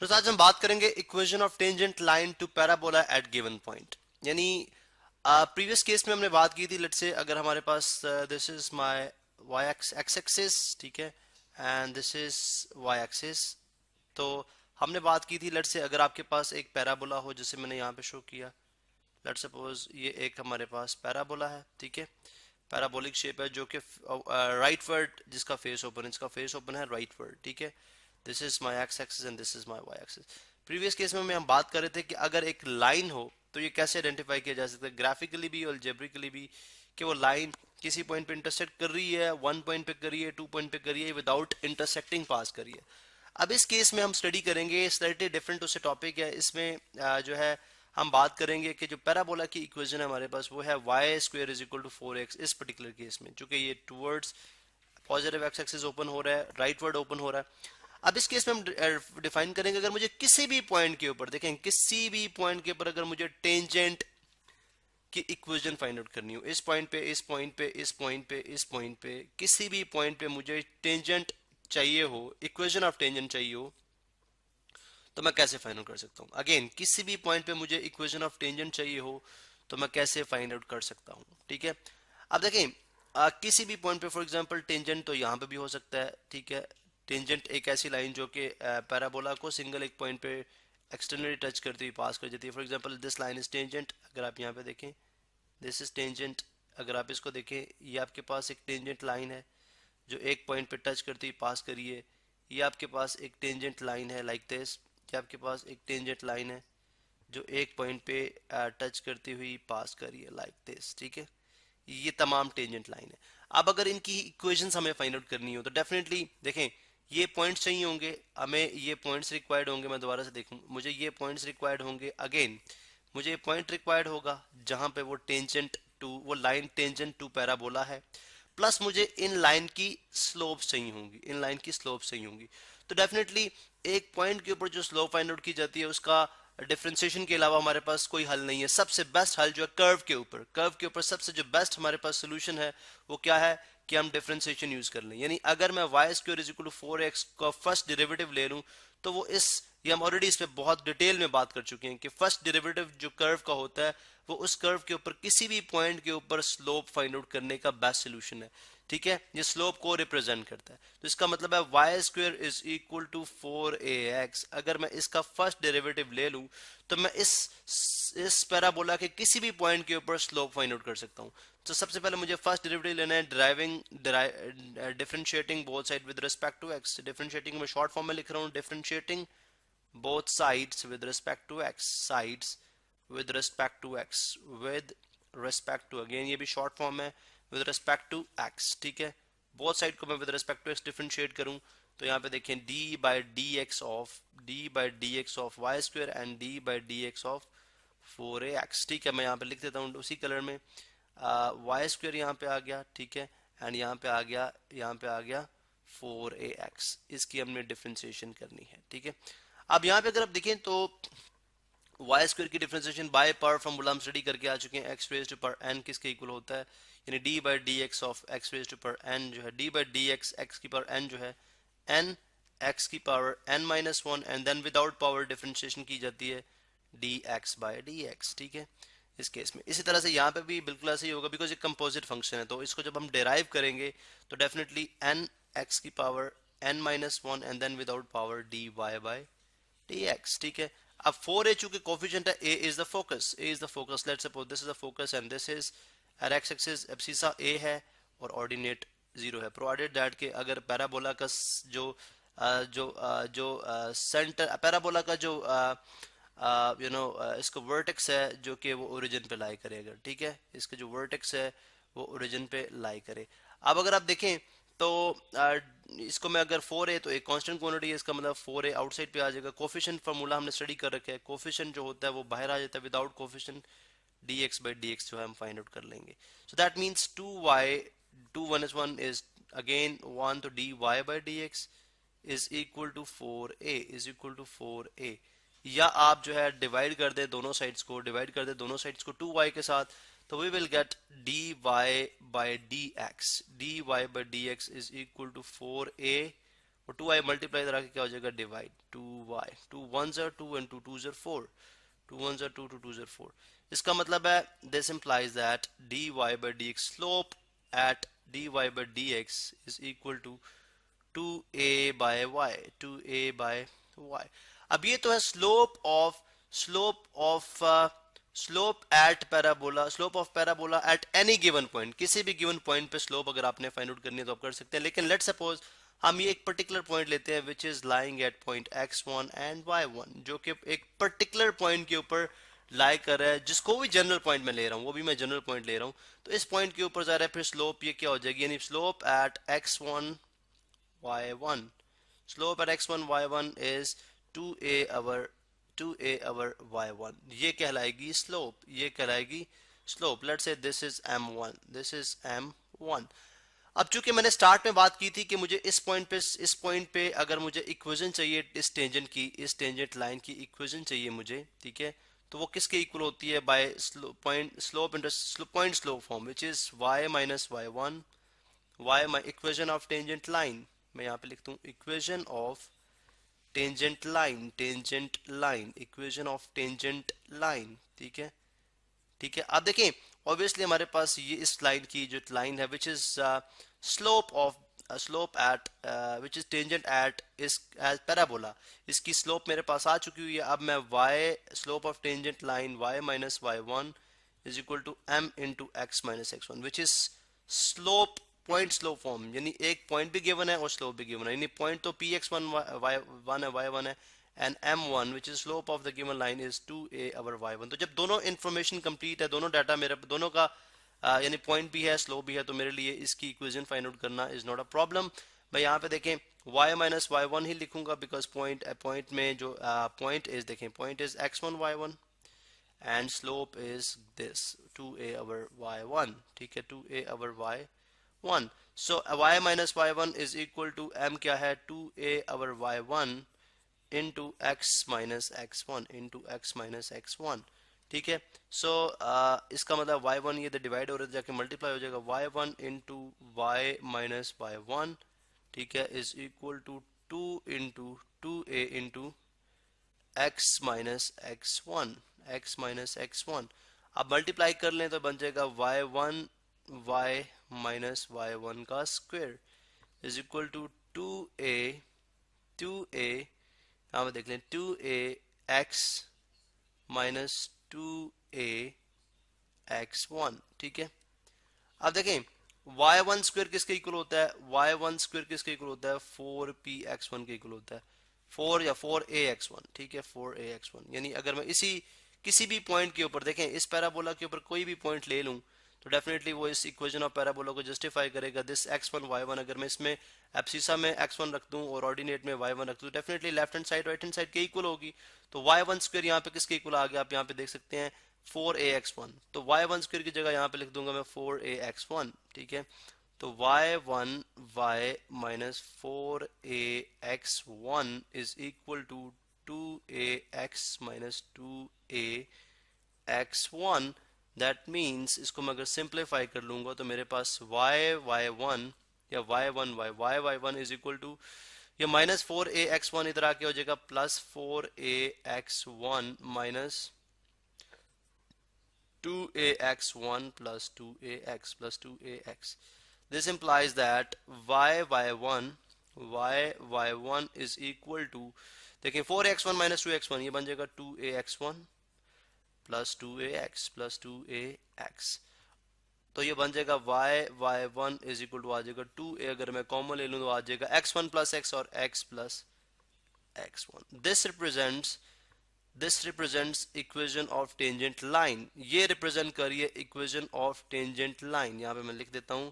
तो आज हम बात करेंगे equation of tangent line to parabola at given point. यानी प्रीवियस केस में हमने बात की थी, लेट्स से अगर हमारे पास this is my Y X axis, ठीक है, and this is Y axis. तो हमने बात की थी, लेट्स से अगर आपके पास एक पैराबोला हो, जैसे मैंने यहाँ पे शो किया, लेट्स सपोज ये एक हमारे पास पैराबोला है, ठीक है, पैराबोलिक शेप है जो कि राइट वर्ड जिसका फेस ओपन है, इसका फेस ओपन है राइट वर्ड, ठीक है। This is my X axis and this is my Y axis. Previous case में हम बात कर रहे थे कि अगर एक लाइन हो तो ये कैसे आइडेंटिफाई किया जा सकता है, ग्राफिकली भी और जेब्रिकली भी, कि वो लाइन किसी पॉइंट पे इंटरसेक्ट कर रही है, 1 पॉइंट पे कर रही है, 2 पॉइंट पे कर रही है, विदाउट इंटरसेक्टिंग पास कर रही है। अब इस केस में हम स्टडी करेंगे स्लाइटली डिफरेंट उससे टॉपिक है। इसमें जो है हम बात करेंगे कि जो पैराबोला की इक्वेशन है हमारे पास वो है Y square is equal to 4x। इस पर्टिकुलर केस में चूंकि ये towards positive X axis open हो रहा है, राइट वर्ड ओपन हो रहा है। अब इस केस में हम डिफाइन करेंगे, अगर मुझे किसी भी पॉइंट के ऊपर, देखें किसी भी पॉइंट के ऊपर अगर मुझे टेंजेंट की इक्वेशन फाइंड आउट करनी हो, इस पॉइंट पे, इस पॉइंट पे, इस पॉइंट पे, इस पॉइंट पे, किसी भी पॉइंट पे मुझे टेंजेंट चाहिए हो, इक्वेशन ऑफ टेंजेंट चाहिए हो, तो मैं कैसे फाइंड आउट कर सकता हूँ। अगेन किसी भी पॉइंट पे मुझे इक्वेशन ऑफ टेंजेंट चाहिए हो तो मैं कैसे फाइंड आउट कर सकता हूँ, ठीक है। अब देखें किसी भी पॉइंट पे फॉर एग्जांपल टेंजेंट तो यहाँ पे भी हो सकता है, ठीक है। टेंजेंट एक ऐसी लाइन जो कि पैराबोला को सिंगल एक पॉइंट पे एक्सटर्नली टच करती हुई पास कर जाती है। For example this line is tangent, अगर आप यहाँ पे देखें दिस इज टेंजेंट, अगर आप इसको देखें ये आपके पास एक टेंजेंट लाइन है जो एक पॉइंट पे टच करती हुई पास करिए। ये आपके पास एक टेंजेंट लाइन है लाइक दिस, ये आपके पास एक टेंजेंट लाइन है जो एक पॉइंट पे टच करती हुई पास करिए लाइक दिस, ठीक है। ये तमाम टेंजेंट लाइन है। अब अगर इनकी इक्वेशंस हमें फाइंड आउट करनी हो तो डेफिनेटली देखें ये पॉइंट्स चाहिए होंगे हमें, ये पॉइंट्स रिक्वायर्ड होंगे, मैं दोबारा से देखूं, मुझे ये पॉइंट्स रिक्वायर्ड होंगे। अगेन मुझे ये पॉइंट रिक्वायर्ड होगा जहां पे वो टेंजेंट टू, वो लाइन टेंजेंट टू पैराबोला है, प्लस मुझे इन लाइन की स्लोप्स चाहिए होंगी, इन लाइन की स्लोप्स चाहिए होंगी। तो डेफिनेटली एक पॉइंट के ऊपर जो स्लोप फाइंड आउट की जाती है उसका डिफरेंशिएशन के अलावा हमारे पास कोई हल नहीं है। सबसे बेस्ट हल जो है कर्व के ऊपर सबसे जो बेस्ट हमारे पास सोल्यूशन है वो क्या है कि हम डिफरेंशिएशन यूज कर लें। यानी अगर मैं Y square is equal to 4x का फर्स्ट डेरिवेटिव ले लूं तो वो इस, ये हम ऑलरेडी इस पे बहुत डिटेल में बात कर चुके हैं कि फर्स्ट डेरिवेटिव जो कर्व का होता है वो उस कर्व के ऊपर किसी भी पॉइंट के ऊपर स्लोप फाइंड आउट करने का बेस्ट सोल्यूशन है, ठीक है। ये स्लोप को रिप्रेजेंट करता है, तो इसका मतलब है Y square is equal to 4ax। अगर मैं इसका फर्स्ट डेरिवेटिव ले लूं तो मैं इस पैराबोला के किसी भी पॉइंट के ऊपर स्लोप फाइंड आउट कर सकता हूं। तो सबसे पहले मुझे फर्स्ट डेरिवेटिव लेना है, differentiating both side with respect to X. Differentiating में शॉर्ट फॉर्म में लिख रहा हूं, differentiating both sides with respect to x, sides with respect to x, with respect to, again ये भी short form है, with respect to x, ठीक है। both side को मैं with respect to x differentiate करूं तो यहाँ पे देखें d by dx of y square and d by dx of 4ax, ठीक है। मैं यहाँ पे लिख देता हूँ उसी कलर में, y square यहाँ पे आ गया, ठीक है, एंड यहाँ पे आ गया 4ax। इसकी हमने डिफरेंशिएशन करनी है, ठीक है। अब यहाँ पे अगर आप देखें तो वाई स्क्वायर की डिफरेंशिएशन बाय पावर फॉर्मूला हम स्टडी करके आ चुके हैं, X raise to power N किसके इक्वल होता है, यानी D by D X of X raise to power N जो है, D by D X X की पावर एन जो है एन एक्स की power N minus one, and then without power differentiation की जाती है D X by D X, ठीक है। इस केस में इसी तरह से यहाँ पे भी बिल्कुल ऐसे ही होगा, बिकॉज ये कंपोजिट फंक्शन है, तो इसको जब हम डेराइव करेंगे तो डेफिनेटली एन एक्स की power N minus one and then without power D Y by dx, ठीक है। अब 4a चूंकि कोफिशिएंट है, a is the focus, let's suppose this is the focus and this is at x axis abscissa a है और ordinate 0 है, provided that के अगर पैराबोला का जो सेंटर पैराबोला का जो इसको वर्टेक्स है जो कि वो ओरिजिन पे लाई करेगा, ठीक है। इसका जो वर्टेक्स है वो ओरिजिन पे लाई करे। अब अगर आप देखें तो इसको मैं अगर 4a तो एक कांस्टेंट क्वांटिटी है, इसका मतलब 4a आउटसाइड पे आ जाएगा। कोफिशिएंट फार्मूला हमने स्टडी कर रखा है, कोफिशिएंट जो होता है वो बाहर आ जाता है, without coefficient dx by dx जो है हम फाइंड आउट कर लेंगे। So that means 2 1 is 1 is again 1, तो dy by dx is equal to 4a या आप जो है डिवाइड कर दे दोनों साइड्स को, 2y के साथ, तो we will get dy by dx is equal to 4a और 2i मल्टीप्लाई इधर आके क्या हो जाएगा divide 2y, 2 1s are 2 and 2 2s are 4, 2 1s are 2, 2 2s are 4। इसका मतलब है this implies that dy by dx slope at dy by dx is equal to 2a by y, 2a by y। अब ये तो है slope eight parabola, slope of parabola at any given point. किसी भी given point पे slope अगर आपने find out करनी है तो आप कर सकते हैं, लेकिन लेट्स सपोज हम ये एक पर्टिकुलर पॉइंट लेते हैं which is lying at point x1 and y1, जो कि एक पर्टिकुलर पॉइंट के ऊपर लाई कर रहा है, जिसको भी जनरल पॉइंट में ले रहा हूँ, वो भी मैं जनरल पॉइंट ले रहा हूँ। तो इस पॉइंट के ऊपर जा रहा है, फिर स्लोप ये क्या हो जाएगी, यानी slope eight x1 y1, slope at x1 y1 is 2a over y1, ये कहलाएगी स्लोप, ये कहलाएगी slope. Let's say this is m1, this is m1। अब चूंकि मैंने स्टार्ट में बात की थी कि मुझे इस पॉइंट पे अगर मुझे इक्वेशन चाहिए इस टेंजेंट की, इस टेंजेंट लाइन की इक्वेशन चाहिए मुझे, ठीक है, तो वो किसके इक्वल होती है, by slope into point slope form, which is y minus y1, y equation of tangent line. मैं यहाँ पे लिखता हूँ equation of tangent line, equation of tangent line, ठीक है, ठीक है। अब देखें ऑब्वियसली हमारे पास ये इस लाइन की जो लाइन है which is slope at which is tangent at इस एज पैराबोला, इसकी स्लोप मेरे पास आ चुकी हुई है। अब मैं y slope of tangent line y minus y1 is equal to m into x minus x1, which is slope point slope form, यानी एक पॉइंट भी गिवन है और स्लोप भी गिवन है, यानी पॉइंट तो px1 y1 है, y1 है, and m1 which is slope of the given line is 2a over y1। तो जब दोनों इंफॉर्मेशन कंप्लीट है, दोनों डाटा मेरे दोनों का यानी पॉइंट भी है स्लोप भी है, तो मेरे लिए इसकी इक्वेशन फाइंड आउट करना इज नॉट अ प्रॉब्लम। मैं यहाँ पे देखें y माइनस y1 ही लिखूंगा, बिकॉज पॉइंट में जो पॉइंट इज, देखें point is x1 y1 and slope is this 2a over y1, ठीक है, 2a over y1। So y minus y1 is equal to m क्या है, 2a over y1 into x minus x1 into x minus x1, ठीक है। So इसका मतलब y1 ये divide हो रहा है, जाके मल्टीप्लाई हो जाएगा, y1 into y minus y1, ठीक है, is equal to 2 into 2a into x minus x1, x minus x1। अब मल्टीप्लाई कर लें तो बन जाएगा y1 y माइनस y1 का square is equal to 2a यहाँ पे देख लें 2a x minus 2a x1, ठीक है। अब देखें y1 स्क्वायर किसके इक्वल होता है, y1 स्क्वायर किसके इक्वल होता है, 4px1 के इक्वल होता है, 4 या 4ax1, ठीक है, 4ax1। यानी अगर मैं किसी भी पॉइंट के ऊपर देखें, इस पैराबोला के ऊपर कोई भी पॉइंट ले लूं तो डेफिनेटली वो इस इक्वेशन ऑफ पैराबोला को जस्टिफाई करेगा। दिस x1 y1, अगर मैं इसमें एब्सिसा में x1 रख दूं और ऑर्डिनेट में y1 रख दूं, definitely left hand side right hand side के इक्वल होगी। तो y1 स्क्वायर यहाँ पे किसके इक्वल आ गया, आप यहाँ पे देख सकते हैं 4ax1, तो y1 स्क्वायर की जगह यहाँ पे लिख दूंगा मैं 4ax1, ठीक है। तो y1 y minus 4ax1 is equal to 2ax minus 2ax1। That means इसको मैं अगर सिंप्लीफाई कर लूंगा तो मेरे पास y1 या y1 इज इक्वल टू ये माइनस 4ax1 इधर आके हो जाएगा plus 4ax1 minus 2ax1 plus 2ax। This implies that y1 is equal to, देखिए 4x1 माइनस 2x1 ये बन जाएगा 2ax1 प्लस 2ax, तो ये बन जाएगा y1 इज इक्वल टू आ जाएगा 2a, अगर मैं कॉमन ले लूं तो आ जाएगा x1 प्लस x और x plus x1। This represents equation of tangent line, ये रिप्रेजेंट करिए इक्वेशन ऑफ टेंजेंट लाइन। यहाँ पे मैं लिख देता हूं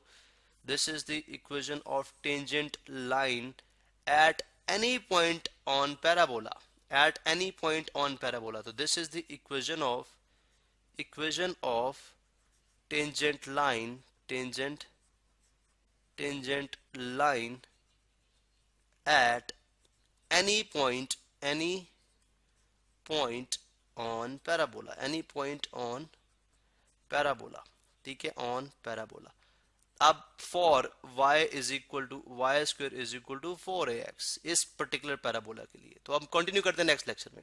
this is the equation of tangent line at any point on parabola, at any point on parabola। So this is the equation of tangent line at any point on parabola, ठीक है, on parabola। अब for y is equal to Y square is equal to 4ax इस particular parabola के लिए। तो अब continue करते हैं नेक्स्ट लेक्चर में।